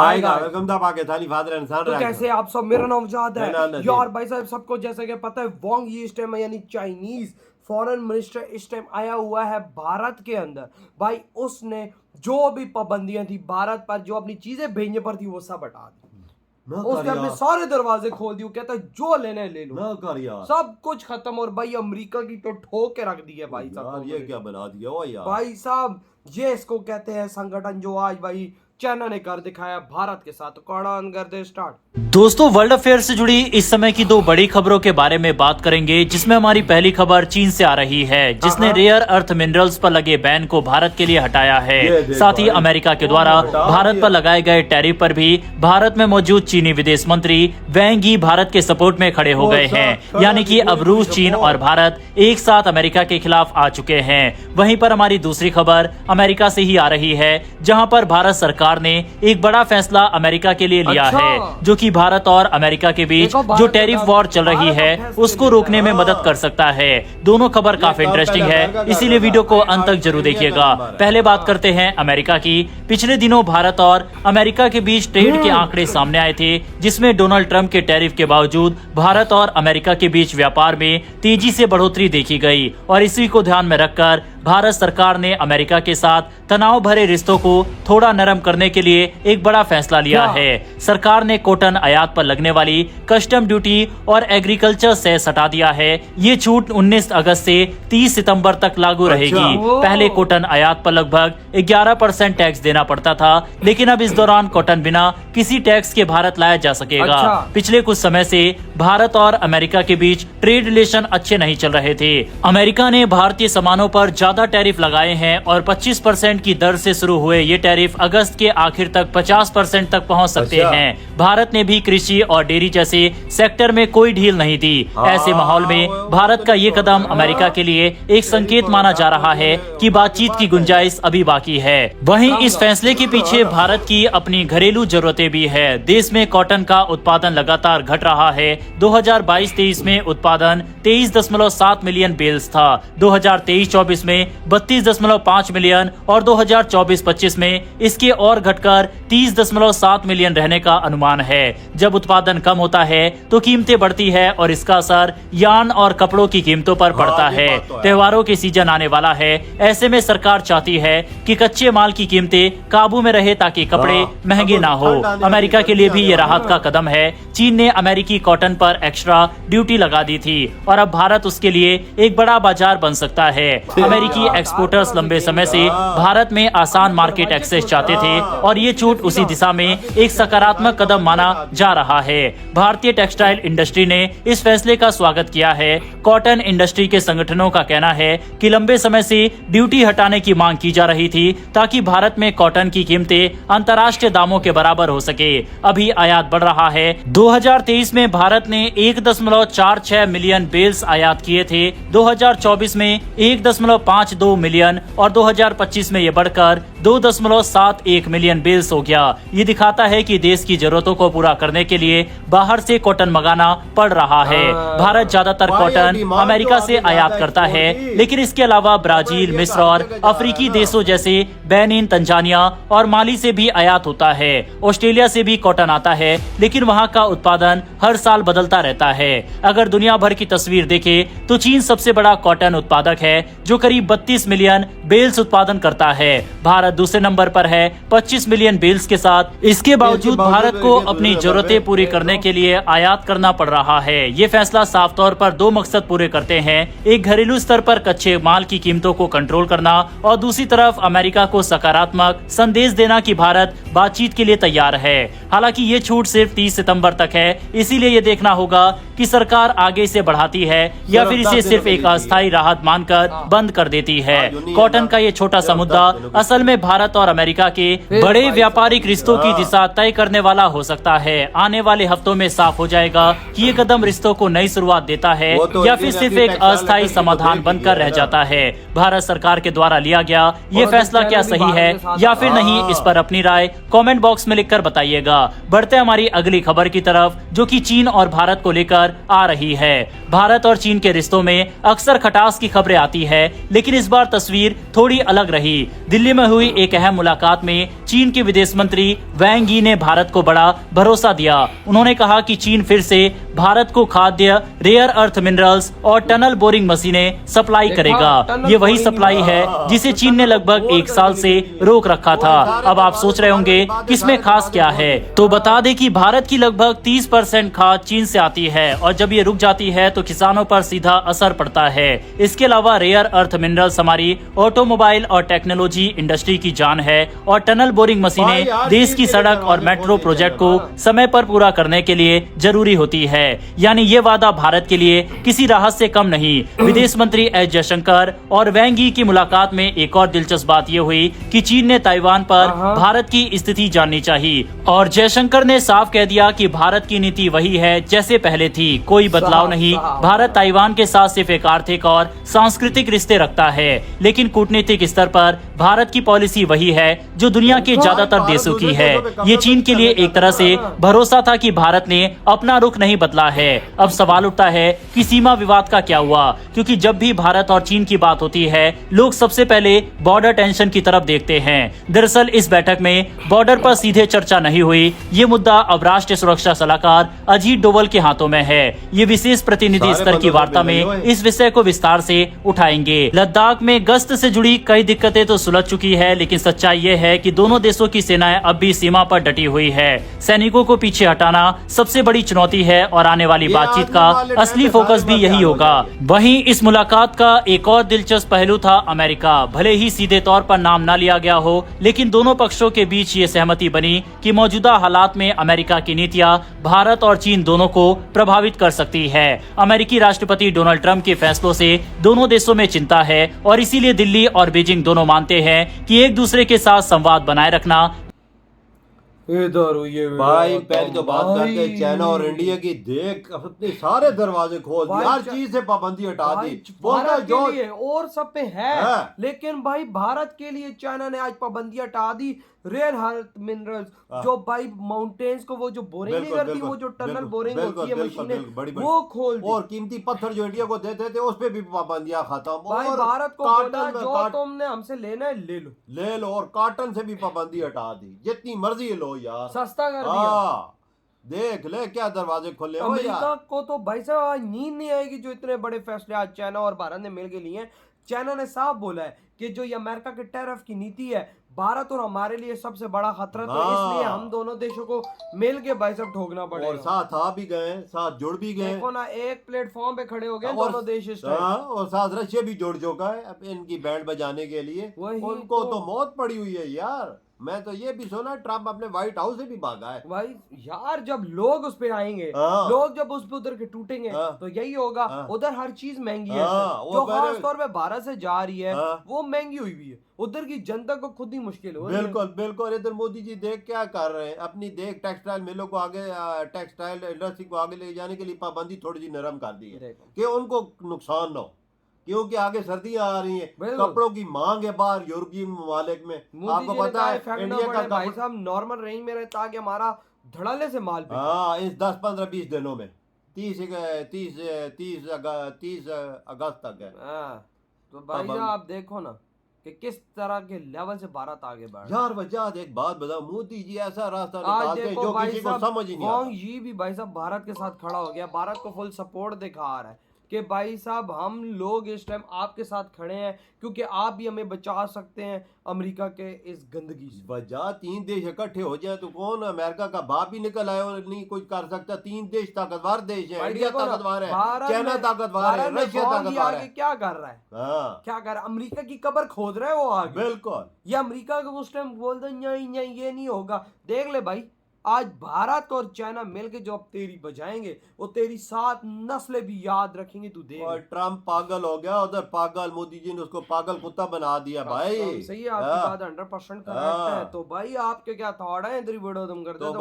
आएगा। Welcome the Pakistani father इंसान। तो कैसे आप सब, मेरा नाम जाद है मेरा नाम यार। भाई साहब सबको जैसे कि पता है, वांग यी इस टाइम यानी चाइनीज फॉरेन मिनिस्टर इस टाइम आया हुआ है भारत के अंदर। भाई उसने जो भी पाबंदियां थी भारत पर, जो अपनी चीजें भेजने पर थी, वो सब हटा दी। उसने अपने सारे दरवाजे खोल दिए। कहता है जो लेने ले लो, सब कुछ खत्म। और भाई अमेरिका की तो ठोक के रख दी है भाई साहब। ये क्या बना दिया हो यार भाई साहब, ये इसको कहते हैं संगठन जो आज भाई चाइना ने कर दिखाया भारत के साथ। कौन कर दे स्टार्ट। दोस्तों, वर्ल्ड अफेयर से जुड़ी इस समय की दो बड़ी खबरों के बारे में बात करेंगे, जिसमें हमारी पहली खबर चीन से आ रही है, जिसने रेयर अर्थ मिनरल्स पर लगे बैन को भारत के लिए हटाया है। साथ ही अमेरिका के द्वारा भारत पर लगाए गए टैरिफ पर भी भारत में मौजूद चीनी विदेश मंत्री वैंग यी भारत के सपोर्ट में खड़े हो गए हैं। यानी कि अब रूस, चीन और भारत एक साथ अमेरिका के खिलाफ आ चुके हैं। वहीं पर हमारी दूसरी खबर अमेरिका से ही आ रही है, जहां पर भारत सरकार ने एक बड़ा फैसला अमेरिका के लिए लिया है, जो कि भारत और अमेरिका के बीच जो टैरिफ वॉर चल रही है उसको रोकने में मदद कर सकता है। दोनों खबर काफी इंटरेस्टिंग है, इसीलिए वीडियो को अंत तक जरूर देखिएगा। पहले बात करते हैं अमेरिका की। पिछले दिनों भारत और अमेरिका के बीच ट्रेड के आंकड़े सामने आए थे, जिसमें डोनाल्ड ट्रंप के टैरिफ के बावजूद भारत और अमेरिका के बीच व्यापार में तेजी से बढ़ोतरी देखी गई। और इसी को ध्यान में रखकर भारत सरकार ने अमेरिका के साथ तनाव भरे रिश्तों को थोड़ा नरम करने के लिए एक बड़ा फैसला लिया है। सरकार ने कॉटन आयात पर लगने वाली कस्टम ड्यूटी और एग्रीकल्चर सेस हटा दिया है। ये छूट 19 अगस्त से 30 सितंबर तक लागू रहेगी। पहले कॉटन आयात पर लगभग 11% टैक्स देना पड़ता था, लेकिन अब इस दौरान कॉटन बिना किसी टैक्स के भारत लाया जा सकेगा। पिछले कुछ समय से भारत और अमेरिका के बीच ट्रेड रिलेशन अच्छे नहीं चल रहे थे। अमेरिका ने भारतीय सामानों पर ज्यादा टैरिफ लगाए हैं और 25% की दर से शुरू हुए ये टैरिफ अगस्त के आखिर तक 50% तक पहुंच सकते हैं। भारत ने भी कृषि और डेयरी जैसे सेक्टर में कोई ढील नहीं दी। ऐसे माहौल में भारत का ये कदम अमेरिका के लिए एक संकेत माना जा रहा है कि बातचीत की गुंजाइश अभी बाकी है। वहीं इस फैसले के पीछे भारत की अपनी घरेलू जरूरतें भी है। देश में कॉटन का उत्पादन लगातार घट रहा है। 2022-23 में उत्पादन 23.7 मिलियन बेल्स था, 2023-24 में 32.5 मिलियन और 2024-25 में इसके और घटकर 30.7 मिलियन रहने का अनुमान है। जब उत्पादन कम होता है तो कीमतें बढ़ती है और इसका असर यार्न और कपड़ों की कीमतों पर पड़ता है। त्योहारों के सीजन आने वाला है, ऐसे में सरकार चाहती है कि कच्चे माल की कीमतें काबू में रहे ताकि कपड़े महंगे ना हो। अमेरिका के लिए भी ये राहत का कदम है। चीन ने अमेरिकी कॉटन पर एक्स्ट्रा ड्यूटी लगा दी थी और अब भारत उसके लिए एक बड़ा बाजार बन सकता है। अमेरिकी एक्सपोर्टर्स लंबे समय से भारत में आसान मार्केट एक्सेस चाहते थे और ये छूट उसी दिशा में एक सकारात्मक कदम माना जा रहा है। भारतीय टेक्सटाइल इंडस्ट्री ने इस फैसले का स्वागत किया है। कॉटन इंडस्ट्री के संगठनों का कहना है कि लंबे समय से ड्यूटी हटाने की मांग की जा रही थी ताकि भारत में कॉटन की कीमतें अंतर्राष्ट्रीय दामों के बराबर हो सके। अभी आयात बढ़ रहा है। 2023 में भारत ने 1.46 मिलियन बेल्स आयात किए थे, 2024 में 1.52 मिलियन और 2025 में ये बढ़कर 2.71 मिलियन बेल्स हो गया। ये दिखाता है कि देश की जरूरतों को पूरा करने के लिए बाहर से कॉटन मंगाना पड़ रहा है। भारत ज्यादातर कॉटन अमेरिका से आयात करता है, लेकिन इसके अलावा ब्राजील, मिस्र और अफ्रीकी देशों जैसे बेनिन, तंजानिया और माली से भी आयात होता है। ऑस्ट्रेलिया से भी कॉटन आता है, लेकिन वहाँ का उत्पादन हर साल बदलता रहता है। अगर दुनिया भर की तस्वीर देखें तो चीन सबसे बड़ा कॉटन उत्पादक है, जो करीब 32 मिलियन बेल्स उत्पादन करता है। भारत दूसरे नंबर पर है 25 मिलियन बेल्स के साथ। इसके बावजूद भारत को अपनी जरूरतें पूरी करने के लिए आयात करना पड़ रहा है। ये फैसला साफ तौर पर दो मकसद पूरे करते हैं, एक घरेलू स्तर पर कच्चे माल की कीमतों को कंट्रोल करना और दूसरी तरफ अमेरिका को सकारात्मक संदेश देना कि भारत बातचीत के लिए तैयार है। हालांकि ये छूट सिर्फ 30 सितंबर तक है, इसीलिए ये देखना होगा कि सरकार आगे इसे बढ़ाती है या फिर इसे सिर्फ एक अस्थायी राहत मानकर बंद कर देती है। कॉटन का ये छोटा सा मुद्दा असल में भारत और अमेरिका के बड़े व्यापारिक रिश्तों की दिशा तय करने वाला हो सकता है। आने वाले हफ्तों में साफ हो जाएगा कि ये कदम रिश्तों को नई शुरुआत देता है या फिर सिर्फ एक अस्थायी समाधान बनकर रह जाता है। भारत सरकार के द्वारा लिया गया ये फैसला क्या सही है या फिर नहीं, इस पर अपनी राय कमेंट बॉक्स में लिखकर बताइएगा। बढ़ते हमारी अगली खबर की तरफ, जो कि चीन और भारत को लेकर आ रही है। भारत और चीन के रिश्तों में अक्सर खटास की खबरें आती है, लेकिन इस बार तस्वीर थोड़ी अलग रही। दिल्ली में हुई एक अहम मुलाकात में चीन के विदेश मंत्री वैंग यी ने भारत को बड़ा भरोसा दिया। उन्होंने कहा कि चीन फिर से भारत को खाद्य, रेयर अर्थ मिनरल्स और टनल बोरिंग मशीनें सप्लाई करेगा। ये वही सप्लाई है जिसे चीन ने लगभग 1 साल से रोक रखा था। अब आप सोच रहे होंगे कि इसमें खास क्या है, तो बता दें कि भारत की लगभग 30% खाद चीन से आती है और जब ये रुक जाती है तो किसानों पर सीधा असर पड़ता है। इसके अलावा रेयर अर्थ मिनरल्स हमारी ऑटोमोबाइल और टेक्नोलॉजी इंडस्ट्री की जान है और टनल बोरिंग मशीनें देश की सड़क और मेट्रो प्रोजेक्ट को समय पर पूरा करने के लिए जरूरी होती है। यानी ये वादा भारत के लिए किसी राहत से कम नहीं। विदेश मंत्री एस जयशंकर और वैंग यी की मुलाकात में एक और दिलचस्प बात ये हुई कि चीन ने ताइवान पर भारत की स्थिति जाननी चाहिए और जयशंकर ने साफ कह दिया कि भारत की नीति वही है जैसे पहले थी, कोई बदलाव नहीं। भारत ताइवान के साथ सिर्फ एक आर्थिक और सांस्कृतिक रिश्ते रखता है, लेकिन कूटनीतिक स्तर पर भारत की पॉलिसी वही है जो दुनिया के ज्यादातर देशों की है। ये चीन के लिए एक तरह से भरोसा था कि भारत ने अपना रुख नहीं बदला है। अब सवाल उठता है कि सीमा विवाद का क्या हुआ, क्योंकि जब भी भारत और चीन की बात होती है लोग सबसे पहले बॉर्डर टेंशन की तरफ देखते हैं। दरअसल इस बैठक में बॉर्डर पर सीधे चर्चा नहीं हुई। ये मुद्दा अब राष्ट्रीय सुरक्षा सलाहकार अजीत डोवल के हाथों में है। ये विशेष प्रतिनिधि स्तर की वार्ता में इस विषय को विस्तार से उठाएंगे। लद्दाख में गश्त से जुड़ी कई दिक्कतें तो सुलझ चुकी है, लेकिन सच्चाई ये है कि दोनों देशों की सेनाएं अब भी सीमा पर डटी हुई है। सैनिकों को पीछे हटाना सबसे बड़ी चुनौती है और आने वाली बातचीत का असली फोकस भी यही होगा। वहीं इस मुलाकात का एक और दिलचस्प पहलू था अमेरिका। भले ही सीधे तौर पर नाम न लिया गया हो, लेकिन दोनों पक्षों के बीच ये सहमति बनी कि मौजूदा हालात में अमेरिका की नीतियां भारत और चीन दोनों को प्रभावित कर सकती है। अमेरिकी राष्ट्रपति डोनाल्ड ट्रंप के फैसलों से दोनों देशों में चिंता है और इसीलिए दिल्ली और बीजिंग दोनों मानते हैं कि एक दूसरे के साथ संवाद बनाए रखना। इधर हुई भाई पहले तो बात करते चाइना और इंडिया की, देख अपने सारे दरवाजे खोल दिए, हर चीज से पाबंदी हटा दी। भारत के लिए और सब पे है, लेकिन भाई भारत के लिए चाइना ने आज पाबंदी हटा दी। रेयर अर्थ मिनरल्स जो भाई माउंटेन्स को वो जो बोरिंग नहीं करती, वो जो टनल बोरिंग होती है मशीनें, वो खोल दी। और कीमती पत्थर जो इंडिया को देते थे उस पे भी पाबंदियां खत्म। भाई भारत को बोला जो तुमने हमसे लेना है ले लो और कॉटन से भी पाबंदी हटा दी, जितनी मर्जी लो यार, सस्ता कर दिया। देख ले क्या दरवाजे खोले। अमेरिका को तो भाई साहब नींद नहीं आएगी जो इतने बड़े फैसले आज चाइना और भारत ने मिलकर लिए हैं। चाइना ने साफ बोला है कि जो ये अमेरिका के टैरिफ की नीति है, भारत और हमारे लिए सबसे बड़ा खतरा, तो इसलिए हम दोनों देशों को मिल के भाई सब ठोकना पड़ेगा। और साथ आ भी गए, साथ जुड़ भी गए, देखो ना एक प्लेटफॉर्म पे खड़े हो गए दोनों देश इस टाइम। और साथ रशिया भी जुड़ चुका है अब इनकी बैंड बजाने के लिए। उनको तो मौत पड़ी हुई है यार। मैं तो ये भी सुना ट्रम्प अपने व्हाइट हाउस से भी भागा है। भाई यार जब लोग उस पे आएंगे, लोग जब उस पे उधर के टूटेंगे तो यही होगा। उधर हर चीज महंगी है, जो खास तौर पे भारत से जा रही है वो महंगी हुई है। उधर की जनता को खुद ही मुश्किल हो। बिल्कुल बिल्कुल। इधर मोदी जी देख क्या कर रहे हैं, अपनी देख टेक्सटाइल मिलों को आगे, टेक्सटाइल इंडस्ट्री को आगे ले जाने के लिए पाबंदी थोड़ी सी नरम कर दी है कि उनको नुकसान ना हो, क्योंकि आगे सर्दियां आ रही हैं, कपड़ों की मांग है बाहर यूरोपीय ममालिक में। आपको पता है इंडिया का भाई साहब नॉर्मल रेंज में रहता कि हमारा धड़ल्ले से माल पे। हाँ, इस 10-15-20 दिनों में 30 अगस्त तक है। तो भाई साहब आप देखो ना कि किस तरह के लेवल से भारत आगे बढ़ यार। वजह एक बात बताओ, मोदी जी ऐसा रास्ता निकालते हैं जो किसी को समझ ही नहीं आता। वांग यी भी भाई साहब भारत के साथ खड़ा हो गया, भारत को फुल सपोर्ट दिखा रहा है कि भाई साहब हम लोग इस टाइम आपके साथ खड़े हैं, क्योंकि आप भी हमें बचा सकते हैं अमेरिका के इस गंदगी से। वजह 3 देश इकट्ठे हो जाए तो कौन अमेरिका का बाप ही निकल आए और नहीं कुछ कर सकता। 3 देश ताकतवर देश है, इंडिया ताकतवर है, चाइना ताकतवर है, रशिया ताकतवर है। क्या कर रहा है, क्या कर रहा है? अमेरिका की कब्र खोद रहा है वो आगे। बिल्कुल। ये अमेरिका को उस टाइम बोल दो ये नहीं होगा। देख ले भाई, आज भारत और चाइना मिलके जो अब तेरी बजाएंगे वो तेरी 7 नस्लें भी याद रखेंगे। तू देख। और ट्रम्प पागल हो गया उधर, पागल मोदी जी ने उसको पागल कुत्ता बना दिया भाई। सही है, आपकी बात 100% करेक्ट है। तो भाई आपके क्या थॉट है इधर वीडियो तुम करते हो?